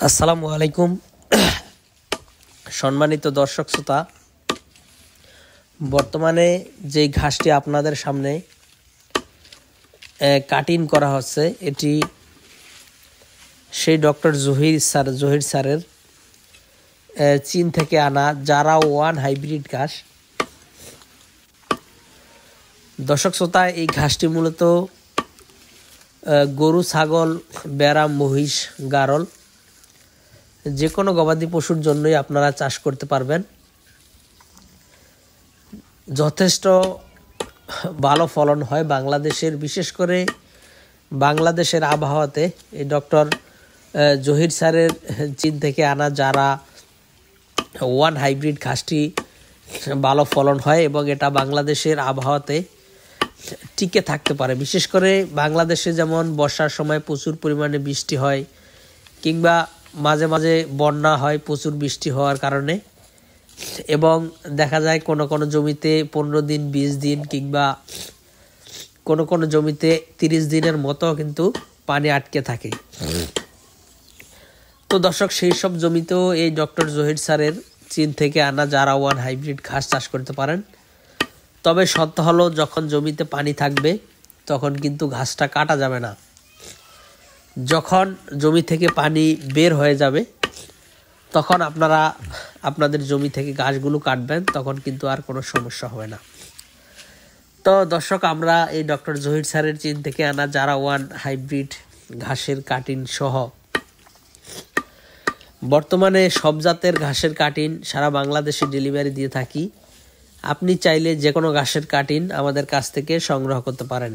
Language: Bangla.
আসসালামু আলাইকুম সম্মানিত দর্শক শ্রোতা, বর্তমানে যে ঘাসটি আপনাদের সামনে কাটিং করা হচ্ছে এটি সেই ডক্টর জহির স্যারের চীন থেকে আনা জারা ওয়ান হাইব্রিড ঘাস। দর্শক শ্রোতা, এই ঘাসটি মূলত গরু, ছাগল, বেড়া, মহিষ, গারল যে কোনো গবাদি পশুর জন্যই আপনারা চাষ করতে পারবেন। যথেষ্ট ভালো ফলন হয় বাংলাদেশের, বিশেষ করে বাংলাদেশের আবহাওয়াতে এই ডক্টর জহির স্যারের চীন থেকে আনা যারা ওয়ান হাইব্রিড ঘাসটি ভালো ফলন হয় এবং এটা বাংলাদেশের আবহাওয়াতে টিকে থাকতে পারে। বিশেষ করে বাংলাদেশে যেমন বর্ষার সময় প্রচুর পরিমাণে বৃষ্টি হয় কিংবা মাঝে মাঝে বন্যা হয় প্রচুর বৃষ্টি হওয়ার কারণে, এবং দেখা যায় কোনো কোনো জমিতে 15 দিন, 20 দিন কিংবা কোনো কোনো জমিতে 30 দিনের মতো কিন্তু পানি আটকে থাকে। তো দর্শক, সেই সব জমিতেও এই ডক্টর জহির স্যারের চীন থেকে আনা জারা ওয়ান হাইব্রিড ঘাস চাষ করতে পারেন। তবে শর্ত হলো, যখন জমিতে পানি থাকবে তখন কিন্তু ঘাসটা কাটা যাবে না। যখন জমি থেকে পানি বের হয়ে যাবে তখন আপনারা আপনাদের জমি থেকে ঘাসগুলো কাটবেন, তখন কিন্তু আর কোনো সমস্যা হবে না। তো দর্শক, আমরা এই ডক্টর জহির স্যারের চীন থেকে আনা জারা ওয়ান হাইব্রিড ঘাসের কাটিং সহ বর্তমানে সব জাতের ঘাসের কাটিং সারা বাংলাদেশে ডেলিভারি দিয়ে থাকি। আপনি চাইলে যে কোনো ঘাসের কাটিং আমাদের কাছ থেকে সংগ্রহ করতে পারেন।